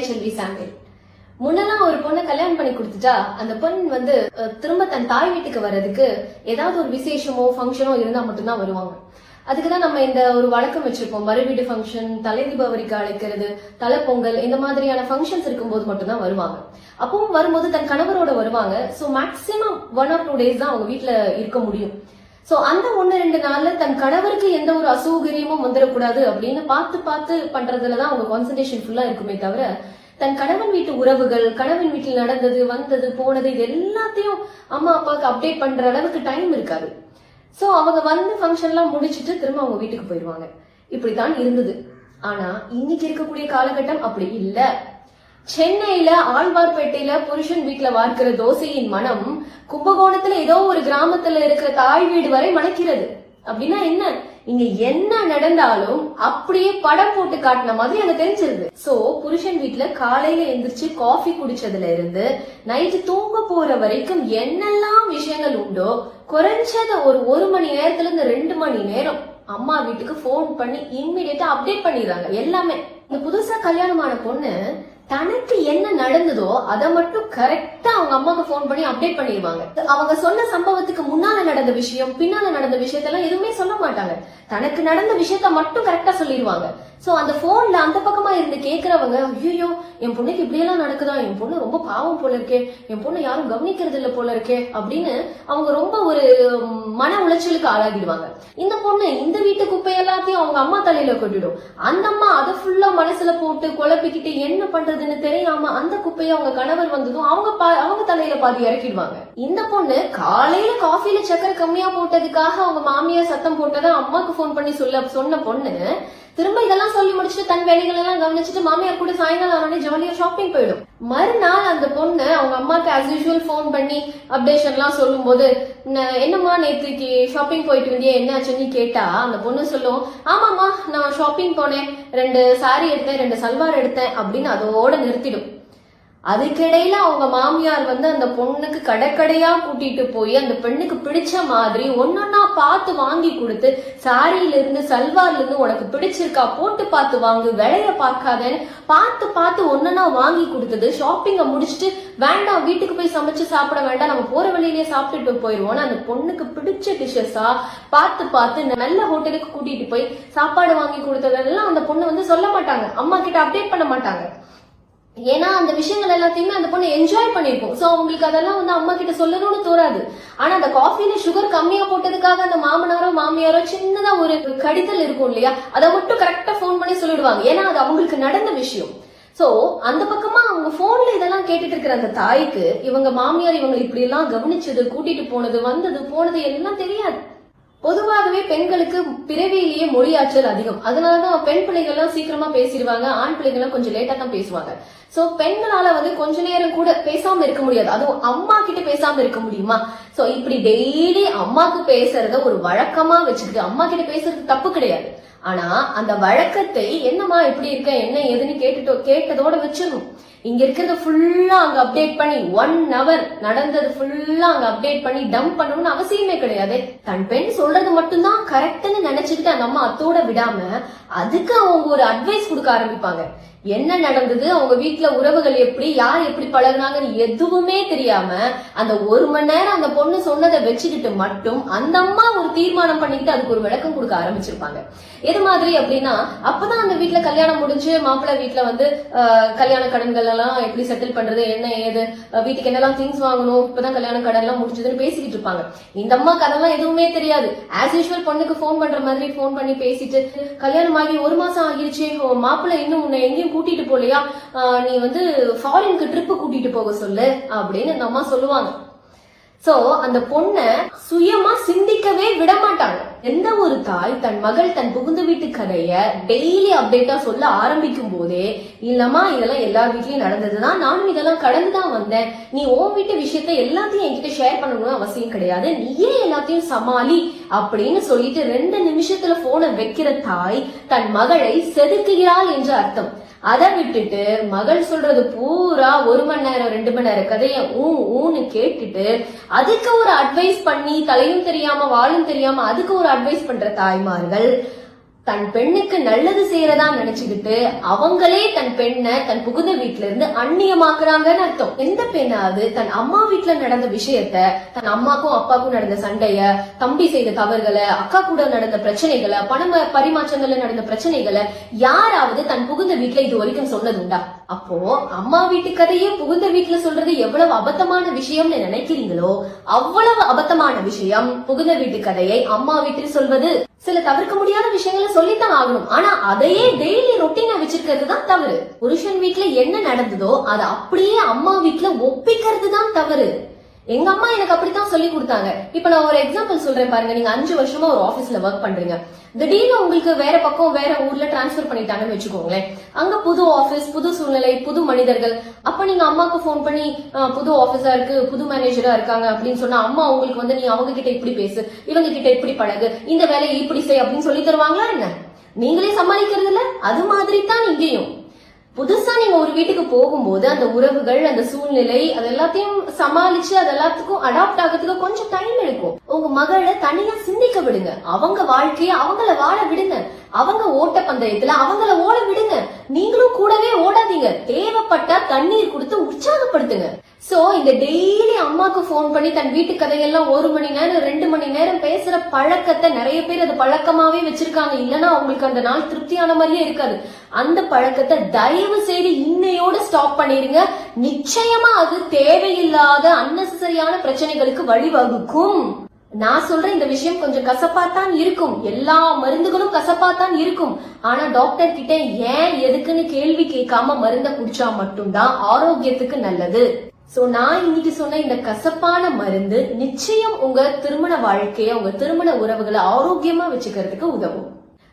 செல்வி சாமியல். முன்னெல்லாம் ஒரு பொண்ணை கல்யாணம் பண்ணி கொடுத்துட்டா அந்த பொண் திரும்ப தன் தாய் வீட்டுக்கு வர்றதுக்கு ஏதாவது ஒரு விசேஷமோ ஃபங்க்ஷனோ இருந்தா மட்டும்தான் வருவாங்க. அதுக்குதான் நம்ம இந்த ஒரு வழக்கம் வச்சிருப்போம். மறுவீடு ஃபங்க்ஷன், தலை தீபாவளிக்கு அழைக்கிறது, தலை பொங்கல், இந்த மாதிரியான ஃபங்க்ஷன்ஸ் இருக்கும்போது மட்டும்தான் வருவாங்க. அப்பவும் வரும்போது தன் கணவரோட வருவாங்க. சோ மேக்சிமம் 1 or 2 days தான் அவங்க வீட்டுல இருக்க முடியும். சோ அந்த 1-2 நாள்ல தன் கணவருக்கு எந்த ஒரு அசௌகரியமும் வந்துடக்கூடாது அப்படின்னு பார்த்து பார்த்து பண்றதுலதான் அவங்க கான்சன்ட்ரேஷன் ஃபுல்லா இருக்குமே தவிர தன் கணவன் வீட்டு உறவுகள், கணவன் வீட்டில் நடந்தது, வந்தது, போனது, இது எல்லாத்தையும் அம்மா அப்பாவுக்கு அப்டேட் பண்ற அளவுக்கு டைம் இருக்காது. சோ அவங்க ஃபங்க்ஷன் எல்லாம் முடிச்சுட்டு திரும்ப அவங்க வீட்டுக்கு போயிடுவாங்க. இப்படித்தான் இருந்தது. ஆனா இன்னைக்கு இருக்கக்கூடிய காலகட்டம் அப்படி இல்ல. சென்னையில ஆழ்வார்பேட்டையில புருஷன் வீட்டுல வார்க்கிற தோசையின் மனம் கும்பகோணத்துல ஏதோ ஒரு கிராமத்துல இருக்கிற தாய் வீடு வரை மணக்கிறது. அப்படின்னா என்ன? இங்க என்ன நடந்தாலும் அப்படியே படம் போட்டு காட்டின மாதிரி அங்க தெரிஞ்சிருது. சோ புருஷன் வீட்டுல காலையில எந்திரிச்சு காஃபி குடிச்சதுல இருந்து நைட்டு தூங்க போற வரைக்கும் என்னெல்லாம் விஷயங்கள் உண்டோ குறைஞ்சது ஒரு மணி நேரத்துல இருந்து 2 மணி நேரம் அம்மா வீட்டுக்கு போன் பண்ணி இம்மிடியட்டா அப்டேட் பண்ணிடுறாங்க எல்லாமே. இந்த புதுசா கல்யாணமான பொண்ணு தனக்கு என்ன நடந்ததோ அதை மட்டும் கரெக்டா அவங்க அம்மாவுக்கு போன் பண்ணி அப்டேட் பண்ணிடுவாங்க. அவங்க சொன்ன சம்பவத்துக்கு முன்னால நடந்த விஷயம், பின்னால நடந்த விஷயத்தெல்லாம் எதுவுமே சொல்ல மாட்டாங்க. தனக்கு நடந்த விஷயத்த மட்டும் கரெக்டா சொல்லிடுவாங்க. சோ அந்த போன்ல அந்த பக்கமா இருந்து கேக்குறவங்க, ஐயோ என் பொண்ணுக்கு இப்படி எல்லாம் நடக்குதா, என் பொண்ணு ரொம்ப பாவம் போல இருக்கே, என் பொண்ணு யாரும் கவனிக்கிறது இல்ல போல இருக்கே அப்படின்னு அவங்க ரொம்ப ஒரு மன உளைச்சலுக்கு ஆளாகிடுவாங்க. இந்த பொண்ணு இந்த வீட்டு குப்பை எல்லாத்தையும் அவங்க அம்மா தலையில கொட்டிடும். அந்த அம்மா அதை ஃபுல்லா மனசுல போட்டு குழப்பிக்கிட்டு என்ன பண்றதுன்னு தெரியாம அந்த குப்பையை அவங்க கணவர் வந்ததும் அவங்க தலையில பாதி இறக்கிடுவாங்க. இந்த பொண்ணு காலையில காஃபில சக்கரை கம்மியா போட்டதுக்காக அவங்க மாமியார் சத்தம் போட்டதை அம்மாக்கு போன் பண்ணி சொன்ன பொண்ணு திரும்ப இதெல்லாம் சொல்லி முடிச்சுட்டு தன் வேலைகள் எல்லாம் கவனிச்சுட்டு மாமியார் கூட சாயங்காலம் ஆனே ஜாலியா ஷாப்பிங் போயிடும். மறுநாள் அந்த பொண்ணு அவங்க அம்மாக்கு ஆஸ் யூஸ்வல் போன் பண்ணி அப்டேஷன் எல்லாம் சொல்லும் போது, என்னம்மா நேற்றுக்கு ஷாப்பிங் போயிட்டு வந்தியா, என்ன ஆச்சுன்னு கேட்டா அந்த பொண்ணு சொல்லும், ஆமாமா நான் ஷாப்பிங் போனேன், 2 சாரி எடுத்தேன், 2 சல்வார் எடுத்தேன் அப்படின்னு அதோட நிறுத்திடும். அதுக்கிடையில அவங்க மாமியார் அந்த பொண்ணுக்கு கடைக்கடையா கூட்டிட்டு போய் அந்த பெண்ணுக்கு பிடிச்ச மாதிரி ஒன்னொன்னா பார்த்து வாங்கி கொடுத்து, சாரியில இருந்து சல்வார்ல இருந்து உனக்கு பிடிச்சிருக்கா போட்டு பார்த்து வாங்கு, விலைய பார்க்காதேன்னு பார்த்து பார்த்து ஒன்னொன்னா வாங்கி கொடுத்தது. ஷாப்பிங்க முடிச்சுட்டு வேண்டாம் வீட்டுக்கு போய் சமைச்சு சாப்பிட வேண்டாம், நம்ம போற வழியிலேயே சாப்பிட்டுட்டு போயிருவோம், அந்த பொண்ணுக்கு பிடிச்ச டிஷ்ஷஸா பார்த்து பார்த்து நல்ல ஹோட்டலுக்கு கூட்டிட்டு போய் சாப்பாடு வாங்கி கொடுத்ததெல்லாம் அந்த பொண்ணு சொல்ல மாட்டாங்க, அம்மா கிட்ட அப்டேட் பண்ண மாட்டாங்க. ஏன்னா அந்த விஷயங்கள் எல்லாத்தையுமே அந்த பொண்ணு என்ஜாய் பண்ணிருக்கும். சோ அவங்களுக்கு அதெல்லாம் அம்மா கிட்ட சொல்லணும்னு தோறாது. ஆனா அந்த காஃபில சுகர் கம்மியா போட்டதுக்காக அந்த மாமனாரோ மாமியாரோ சின்னதா ஒரு கடிதல் இருக்கும் இல்லையா, அதை மட்டும் கரெக்டா போன் பண்ணி சொல்லிடுவாங்க. ஏன்னா அது அவங்களுக்கு நடந்த விஷயம். சோ அந்த பக்கமா அவங்க போன்ல இதெல்லாம் கேட்டுட்டு இருக்கிற அந்த தாய்க்கு இவங்க மாமியார் இவங்க இப்படி எல்லாம் கவனிச்சது, கூட்டிட்டு போனது, வந்தது போனது எல்லாம் தெரியாது. பொதுவாகவே பெண்களுக்கு பிறவியிலேயே மொழியாற்றல் அதிகம். அதனாலதான் பெண் பிள்ளைகள் எல்லாம் சீக்கிரமா பேசிடுவாங்க, ஆண் பிள்ளைகள் எல்லாம் கொஞ்சம் லேட்டா தான் பேசுவாங்க. சோ பெண்களால கொஞ்ச நேரம் கூட பேசாம இருக்க முடியாது, அதுவும் அம்மா கிட்ட பேசாம இருக்க முடியுமா? சோ இப்படி டெய்லி அம்மாக்கு பேசுறத ஒரு வழக்கமா வச்சுக்கிட்டு, அம்மா கிட்ட பேசுறது தப்பு கிடையாது, ஆனா அந்த வழக்கத்தை என்னம்மா இப்படி இருக்க என்ன ஏதுன்னு கேட்டதோட வச்சிடணும். இங்க இருக்கிறத ஃபுல்லா அங்க அப்டேட் பண்ணி 1 hour நடந்தது ஃபுல்லா அங்க அப்டேட் பண்ணி டம்ப் பண்ணணும்னு அவசியமே கிடையாது. தன் பெண் சொல்றது மட்டும்தான் கரெக்ட்னு நினைச்சுக்கிட்டு அந்த அம்மா அத்தோட விடாம அதுக்கு அவங்க ஒரு அட்வைஸ் கொடுக்க ஆரம்பிப்பாங்க. என்ன நடந்தது, அவங்க வீட்டுல உறவுகள் எப்படி, யார் எப்படி பழகுனாங்கன்னு எதுவுமே தெரியாம அந்த 1 மணி நேரம் அந்த பொண்ணு சொன்னதை வச்சுக்கிட்டு மட்டும் அந்த அம்மா ஒரு தீர்மானம் பண்ணிக்கிட்டு அதுக்கு ஒரு விளக்கம் கொடுக்க ஆரம்பிச்சிருப்பாங்க. எது மாதிரி அப்படின்னா, அப்பதான் அந்த வீட்டுல கல்யாணம் முடிஞ்சு மாப்பிள்ளை வீட்டுல கல்யாண கடன்கள் எல்லாம் எப்படி செட்டில் பண்றது, என்ன ஏது, வீட்டுக்கு என்னெல்லாம் திங்ஸ் வாங்கணும், இப்பதான் கல்யாண கடன் எல்லாம் முடிஞ்சதுன்னு பேசிக்கிட்டு இருப்பாங்க. இந்த அம்மாக்கு அதெல்லாம் எதுவுமே தெரியாது. ஆஸ் யூஸ்வல் பொண்ணுக்கு போன் பண்ற மாதிரி போன் பண்ணி பேசிட்டு, கல்யாணம் ஆகி 1 மாசம் ஆகிருச்சு, மாப்பிள்ளை இன்னும் உன்னை எங்கேயும் கூட்டிட்டு போலையா, நீ ஃபாரினுக்கு ட்ரிப்பு கூட்டிட்டு போக சொல்லு அப்படின்னு அந்த அம்மா சொல்லுவாங்க. சோ அந்த பொண்ண சுயமா சிந்திக்கவே விட மாட்டாங்க. எந்த ஒரு தாய் தன் மகள் தன் புகுந்த வீட்டு கதைய டெய்லி அப்டேட்டா சொல்ல ஆரம்பிக்கும் போதே, இல்லம்மா இதெல்லாம் எல்லார் வீட்லயும் நடந்ததுதான், நானும் இதெல்லாம் கடந்துதான் வந்தேன், நீ உன் வீட்டு விஷயத்த எல்லாத்தையும் என்கிட்ட ஷேர் பண்ணணும்னு அவசியம் கிடையாது, நீயே எல்லாத்தையும் சமாளி அப்படின்னு சொல்லிட்டு 2 நிமிஷத்துல போனை வைக்கிற தாய் தன் மகளை செதுக்குகிறாள் என்று அர்த்தம். அதை விட்டுட்டு மகள் சொல்றது பூரா 1 மணி நேரம் 2 மணி நேரம் கதைய ஊன்னு கேட்டுட்டு அதுக்கு ஒரு அட்வைஸ் பண்ணி தலையும் தெரியாம வாழும் தெரியாம அதுக்கு ஒரு அட்வைஸ் பண்ற தாய்மார்கள் தன் பெண்ணுக்கு நல்லது செய்யறதா நினைச்சுக்கிட்டு அவங்களே தன் பெண்ணை தன் புகுந்த வீட்டுல இருந்து அந்நியமாக்குறாங்கன்னு அர்த்தம். எந்த பெண்ணாவது தன் அம்மா வீட்டுல நடந்த விஷயத்த, தன் அம்மாக்கும் அப்பாக்கும் நடந்த சண்டைய, தம்பி செய்த தவறுகளை, அக்கா கூட நடந்த பிரச்சனைகளை, பண பரிமாற்றங்கள்ல நடந்த பிரச்சனைகளை யாராவது தன் புகுந்த வீட்டுல இது வரைக்கும் சொன்னதுண்டா? அப்போ அம்மா வீட்டு கதையே புகுந்த வீட்டுல சொல்றது எவ்வளவு அபத்தமான விஷயம்னு நினைக்கிறீங்களோ அவ்வளவு அபத்தமான விஷயம் புகுந்த வீட்டு கதையை அம்மா வீட்டில் சொல்வது. சில தவிர்க்க முடியாத விஷயங்களை சொல்லித்தான் ஆகணும், ஆனா அதையே டெய்லி ரொட்டீனா வச்சிருக்கிறது தான் தவறு. புருஷன் வீட்டுல என்ன நடந்ததோ அதை அப்படியே அம்மா வீட்டுல ஒப்பிக்கிறது தான் தவறு. எங்க அம்மா எனக்கு அப்படித்தான் சொல்லி கொடுத்தாங்க. இப்ப நான் ஒரு எக்ஸாம்பிள் சொல்றேன் பாருங்க. நீங்க 5 வருஷமா ஒரு ஆபீஸ்ல ஒர்க் பண்றீங்க. திடீர்னு உங்களுக்கு வேற பக்கம் வேற ஊர்ல டிரான்ஸ்பர் பண்ணிட்டாங்கன்னு வச்சுக்கோங்களேன். அங்க புது ஆபீஸ், புது சூழ்நிலை, புது மனிதர்கள். அப்ப நீங்க அம்மாக்கு போன் பண்ணி புது ஆபீஸா இருக்கு, புது மேனேஜரா இருக்காங்க அப்படின்னு சொன்னா அம்மா உங்களுக்கு வந்து நீ அவங்க கிட்ட இப்படி பேசு, இவங்க கிட்ட இப்படி பழகு, இந்த வேலையை இப்படி செய் அப்படின்னு சொல்லி தருவாங்களா என்ன? நீங்களே சமாளிக்கிறது இல்ல? அது மாதிரி தான் இங்கேயும். புதுசா நீங்க ஒரு வீட்டுக்கு போகும்போது அந்த உறவுகள், அந்த சூழ்நிலை, அது எல்லாத்தையும் சமாளிச்சு அது எல்லாத்துக்கும் அடாப்ட் ஆகிறதுக்கு கொஞ்சம் டைம் எடுக்கும். உங்க மகளை தனியா சிந்திக்க விடுங்க. அவங்க வாழ்க்கைய அவங்கள வாழ விடுங்க. அவங்க ஓட்ட பந்தயத்துல அவங்கள ஓட விடுங்க. நீங்களும் கூடவே ஓடாதீங்க. தேவைப்பட்டா தண்ணீர் கொடுத்து உற்சாகப்படுத்துங்க. சோ இந்த டெய்லி அம்மாக்கு போன் பண்ணி தன் வீட்டு கதையெல்லாம் 1 மணி நேரம் 2 மணி நேரம் பேசுற பழக்கத்தை நிறைய பேர் அது பழக்கமாவே வச்சிருக்காங்க. இல்லன்னா அவங்களுக்கு அந்த நாள் திருப்தியான மாதிரியே இருக்காது. அந்த பழக்கத்தை தயவு செய்து இன்னையோட ஸ்டாப் பண்ணிருங்க. நிச்சயமா அது தேவையில்லாத அன்னெசரியான பிரச்சனைகளுக்கு வழிவகுக்கும். நான் சொல்ற இந்த விஷயம் கொஞ்சம் கசப்பாத்தான் இருக்கும். எல்லா மருந்துகளும் கசப்பாத்தான் இருக்கும். ஆனா டாக்டர் கிட்ட ஏன் எதுக்குன்னு கேள்வி கேட்காம மருந்த குடிச்சா மட்டும்தான் ஆரோக்கியத்துக்கு நல்லது. சோ நான் இன்னைக்கு சொன்ன இந்த கசப்பான மருந்து நிச்சயம் உங்க திருமண வாழ்க்கைய, உங்க திருமண உறவுகளை ஆரோக்கியமா வச்சுக்கிறதுக்கு உதவும்.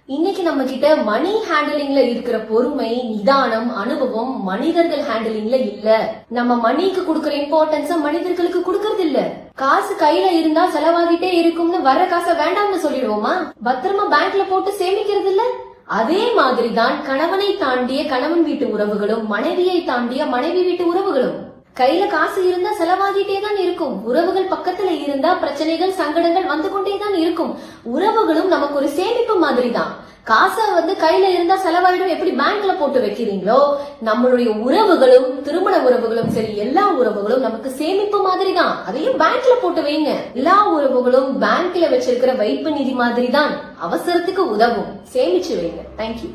இன்னைக்கு நம்ம கிட்ட மணி ஹேண்டலிங்ல இருக்கிற பொறுமை, நிதானம், அனுபவம் மனிதர்கள் ஹேண்டலிங்ல இல்ல. நம்ம மணிக்கு கொடுக்கற இம்பார்ட்டன்ஸ மனிதர்களுக்கு கொடுக்கறது இல்ல. காசு கையில இருந்தா செலவாகிட்டே இருக்கும்னு வர்ற காசை வேண்டாம்னு சொல்லிடுவோமா? பத்திரமா பேங்க்ல போட்டு சேமிக்கிறது இல்ல. அதே மாதிரிதான் கணவனை தாண்டிய கணவன் வீட்டு உறவுகளும், மனைவியை தாண்டிய மனைவி வீட்டு உறவுகளும். கையில காசு இருந்தா செலவாகிட்டே தான் இருக்கும். உறவுகள் பக்கத்துல இருந்தா பிரச்சனைகள், சங்கடங்கள் வந்து கொண்டே தான் இருக்கும். உறவுகளும் நமக்கு ஒரு சேமிப்பு மாதிரி தான். காசை வந்து கையில இருந்தா செலவாயிடும் எப்படி பேங்க்ல போட்டு வைக்கிறீங்களோ, நம்மளுடைய உறவுகளும், திருமண உறவுகளும் சரி, எல்லா உறவுகளும் நமக்கு சேமிப்பு மாதிரி தான். அதையும் பேங்க்ல போட்டு வைங்க. எல்லா உறவுகளும் பேங்க்ல வச்சிருக்கிற வைப்பு நிதி மாதிரி தான். அவசரத்துக்கு உதவும். சேமிச்சு வைங்க. தேங்க்யூ.